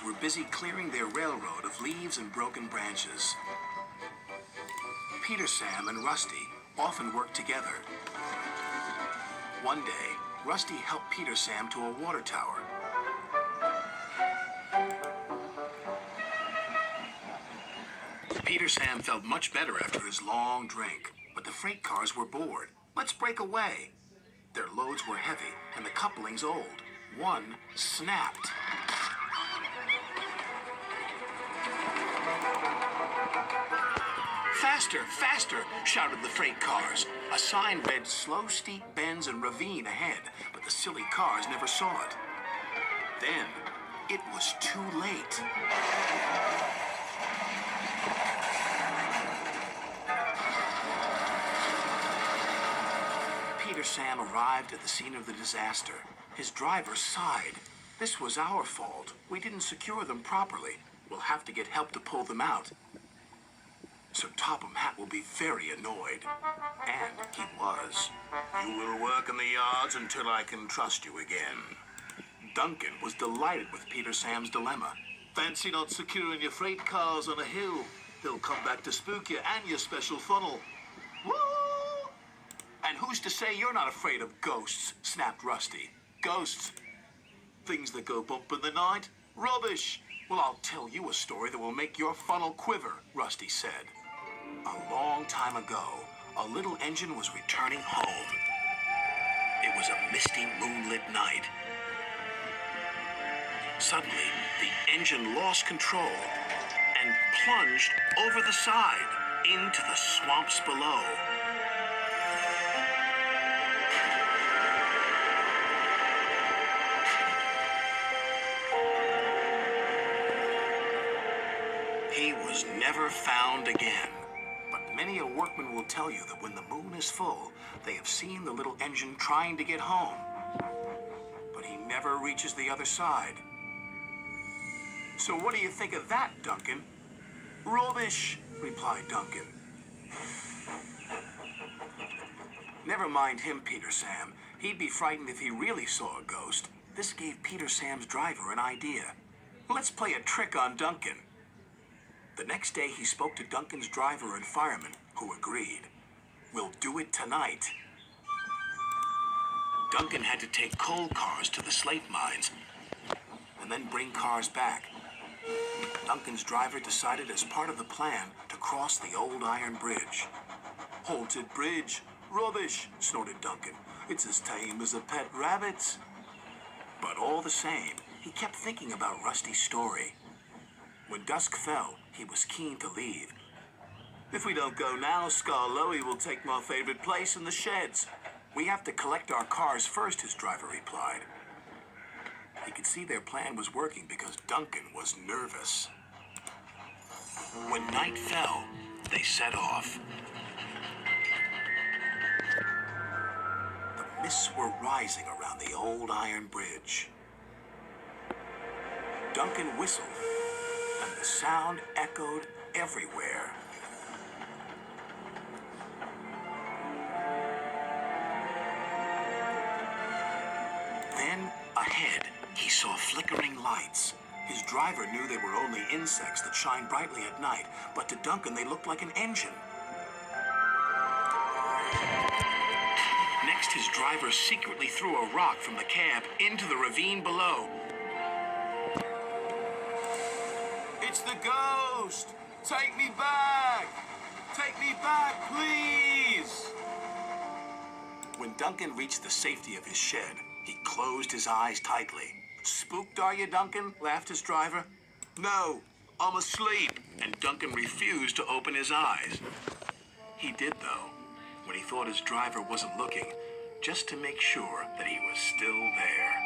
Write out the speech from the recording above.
were busy clearing their railroad of leaves and broken branches. Peter Sam and Rusty often worked together. One day, Rusty helped Peter Sam to a water tower. Peter Sam felt much better after his long drink, but the freight cars were bored. Let's break away. Their loads were heavy and the couplings old. One snapped. Faster, faster, shouted the freight cars. A sign read slow, steep bends and ravine ahead, but the silly cars never saw it. Then, it was too late. Peter Sam arrived at the scene of the disaster. His driver sighed. This was our fault. We didn't secure them properly. We'll have to get help to pull them out. So Topham Hatt will be very annoyed. And he was. You will work in the yards until I can trust you again. Duncan was delighted with Peter Sam's dilemma. Fancy not securing your freight cars on a hill. They'll come back to spook you and your special funnel. Woo! And who's to say you're not afraid of ghosts? Snapped Rusty. Ghosts? Things that go bump in the night? Rubbish! Well, I'll tell you a story that will make your funnel quiver, Rusty said. A long time ago, a little engine was returning home. It was a misty, moonlit night. Suddenly, the engine lost control and plunged over the side into the swamps below. He was never found again. But many a workman will tell you that when the moon is full, they have seen the little engine trying to get home. But he never reaches the other side. So what do you think of that, Duncan? Rubbish, replied Duncan. Never mind him, Peter Sam. He'd be frightened if he really saw a ghost. This gave Peter Sam's driver an idea. Let's play a trick on Duncan. The next day, he spoke to Duncan's driver and fireman, who agreed. We'll do it tonight. Duncan had to take coal cars to the slate mines and then bring cars back. Duncan's driver decided as part of the plan to cross the old iron bridge. Haunted bridge. Rubbish, snorted Duncan. It's as tame as a pet rabbit. But all the same, he kept thinking about Rusty's story. When dusk fell, he was keen to leave. If we don't go now, Skarloey will take my favorite place in the sheds. We have to collect our cars first, his driver replied. He could see their plan was working because Duncan was nervous. When night fell, they set off. The mists were rising around the old iron bridge. Duncan whistled, and the sound echoed everywhere. Then, ahead, he saw flickering lights. His driver knew they were only insects that shine brightly at night, but to Duncan they looked like an engine. Next, his driver secretly threw a rock from the cab into the ravine below. It's the ghost! Take me back! Take me back, please! When Duncan reached the safety of his shed, he closed his eyes tightly. Spooked, are you, Duncan? Laughed his driver. No, I'm asleep. And Duncan refused to open his eyes. He did, though, when he thought his driver wasn't looking, just to make sure that he was still there.